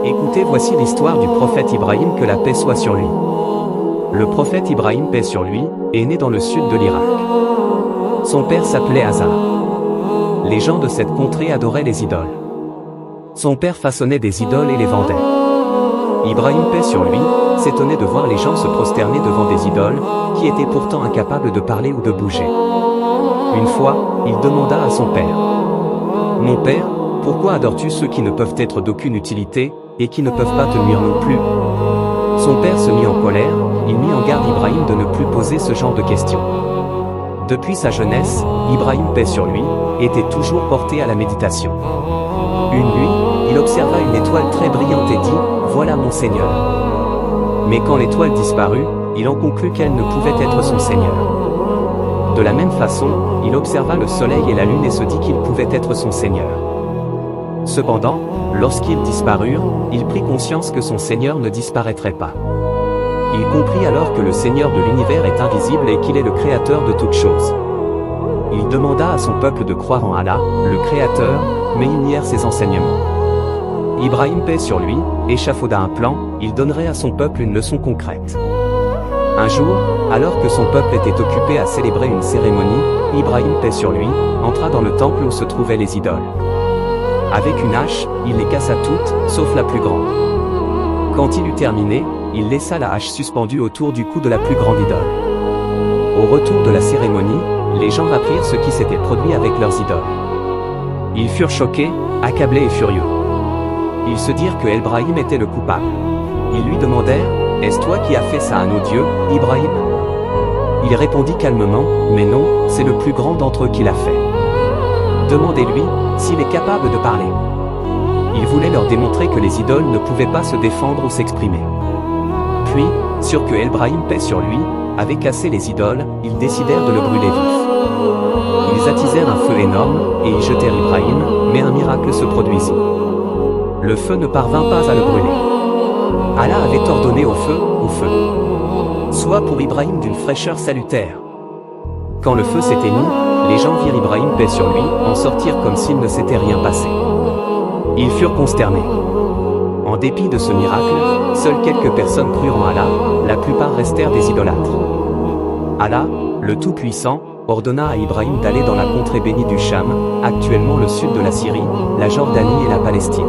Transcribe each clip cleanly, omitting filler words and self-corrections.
Écoutez, voici l'histoire du prophète Ibrahim, que la paix soit sur lui. Le prophète Ibrahim, paix sur lui, est né dans le sud de l'Irak. Son père s'appelait Azar. Les gens de cette contrée adoraient les idoles. Son père façonnait des idoles et les vendait. Ibrahim, paix sur lui, s'étonnait de voir les gens se prosterner devant des idoles, qui étaient pourtant incapables de parler ou de bouger. Une fois, il demanda à son père: « Mon père, pourquoi adores-tu ceux qui ne peuvent être d'aucune utilité, et qui ne peuvent pas te nuire non plus ?» Son père se mit en colère, il mit en garde Ibrahim de ne plus poser ce genre de questions. Depuis sa jeunesse, Ibrahim, paix sur lui, était toujours porté à la méditation. Une nuit, il observa une étoile très brillante et dit: « Voilà mon Seigneur. » Mais quand l'étoile disparut, il en conclut qu'elle ne pouvait être son Seigneur. De la même façon, il observa le soleil et la lune et se dit qu'ils pouvaient être son Seigneur. Cependant, lorsqu'ils disparurent, il prit conscience que son Seigneur ne disparaîtrait pas. Il comprit alors que le Seigneur de l'univers est invisible et qu'il est le Créateur de toutes choses. Il demanda à son peuple de croire en Allah, le Créateur, mais ils nièrent ses enseignements. Ibrahim, paix sur lui, échafauda un plan, il donnerait à son peuple une leçon concrète. Un jour, alors que son peuple était occupé à célébrer une cérémonie, Ibrahim, paix sur lui, entra dans le temple où se trouvaient les idoles. Avec une hache, il les cassa toutes, sauf la plus grande. Quand il eut terminé, il laissa la hache suspendue autour du cou de la plus grande idole. Au retour de la cérémonie, les gens apprirent ce qui s'était produit avec leurs idoles. Ils furent choqués, accablés et furieux. Ils se dirent que Ibrahim était le coupable. Ils lui demandèrent: « Est-ce toi qui as fait ça à nos dieux, Ibrahim ?» Il répondit calmement: « Mais non, c'est le plus grand d'entre eux qui l'a fait. Demandez-lui s'il est capable de parler. » Il voulait leur démontrer que les idoles ne pouvaient pas se défendre ou s'exprimer. Puis, sûr que Ibrahim, paix sur lui, avait cassé les idoles, ils décidèrent de le brûler vif. Ils attisèrent un feu énorme, et y jetèrent Ibrahim, mais un miracle se produisit. Le feu ne parvint pas à le brûler. Allah avait ordonné au feu, soit pour Ibrahim d'une fraîcheur salutaire. Quand le feu s'éteignit, les gens virent Ibrahim, paix sur lui, en sortir comme s'il ne s'était rien passé. Ils furent consternés. En dépit de ce miracle, seules quelques personnes crurent en Allah, la plupart restèrent des idolâtres. Allah, le Tout-Puissant, ordonna à Ibrahim d'aller dans la contrée bénie du Cham, actuellement le sud de la Syrie, la Jordanie et la Palestine.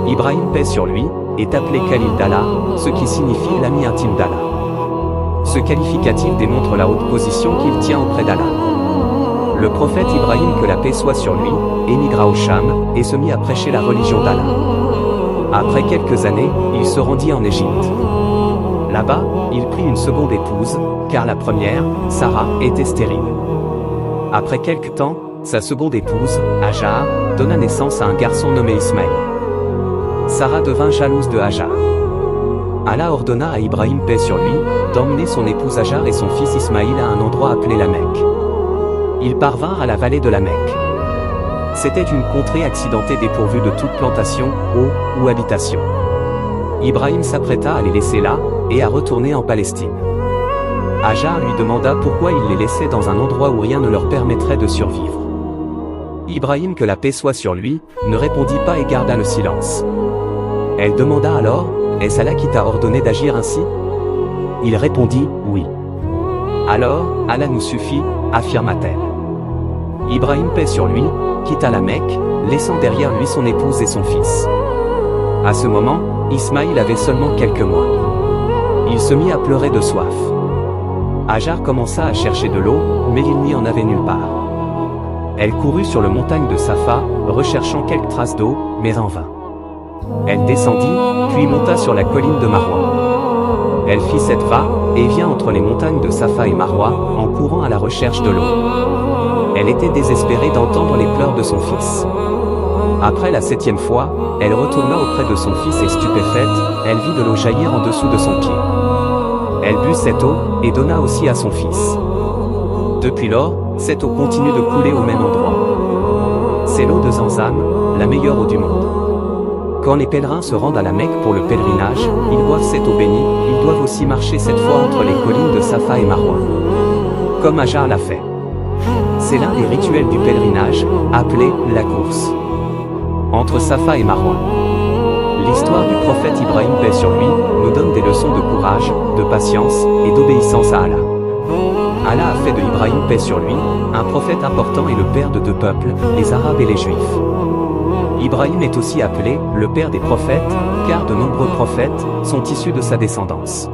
Ibrahim, paix sur lui, est appelé Khalil d'Allah, ce qui signifie l'ami intime d'Allah. Ce qualificatif démontre la haute position qu'il tient auprès d'Allah. Le prophète Ibrahim, que la paix soit sur lui, émigra au Cham, et se mit à prêcher la religion d'Allah. Après quelques années, il se rendit en Égypte. Là-bas, il prit une seconde épouse, car la première, Sarah, était stérile. Après quelque temps, sa seconde épouse, Hajar, donna naissance à un garçon nommé Ismaël. Sarah devint jalouse de Hajar. Allah ordonna à Ibrahim, paix sur lui, d'emmener son épouse Hajar et son fils Ismaïl à un endroit appelé la Mecque. Ils parvinrent à la vallée de la Mecque. C'était une contrée accidentée dépourvue de toute plantation, eau ou habitation. Ibrahim s'apprêta à les laisser là, et à retourner en Palestine. Hajar lui demanda pourquoi il les laissait dans un endroit où rien ne leur permettrait de survivre. Ibrahim, que la paix soit sur lui, ne répondit pas et garda le silence. Elle demanda alors: « Est-ce Allah qui t'a ordonné d'agir ainsi ?» Il répondit: « Oui. » Alors, Allah nous suffit, affirma-t-elle. Ibrahim, paix sur lui, quitta la Mecque, laissant derrière lui son épouse et son fils. À ce moment, Ismaïl avait seulement quelques mois. Il se mit à pleurer de soif. Hajar commença à chercher de l'eau, mais il n'y en avait nulle part. Elle courut sur le montagne de Safa, recherchant quelques traces d'eau, mais en vain. Elle descendit, puis monta sur la colline de Marwa. Elle fit cette va et vient entre les montagnes de Safa et Marwa, en courant à la recherche de l'eau. Elle était désespérée d'entendre les pleurs de son fils. Après la 7e fois, elle retourna auprès de son fils et stupéfaite, elle vit de l'eau jaillir en dessous de son pied. Elle but cette eau, et donna aussi à son fils. Depuis lors, cette eau continue de couler au même endroit. C'est l'eau de Zamzam, la meilleure eau du monde. Quand les pèlerins se rendent à la Mecque pour le pèlerinage, ils boivent cette eau bénie, ils doivent aussi marcher cette fois entre les collines de Safa et Marwa. Comme Hajar l'a fait. C'est l'un des rituels du pèlerinage, appelé la course. entre Safa et Marwa. L'histoire du prophète Ibrahim, paix sur lui, nous donne des leçons de courage, de patience et d'obéissance à Allah. Allah a fait de Ibrahim, paix sur lui, un prophète important et le père de deux peuples, les Arabes et les Juifs. Ibrahim est aussi appelé le père des prophètes, car de nombreux prophètes sont issus de sa descendance.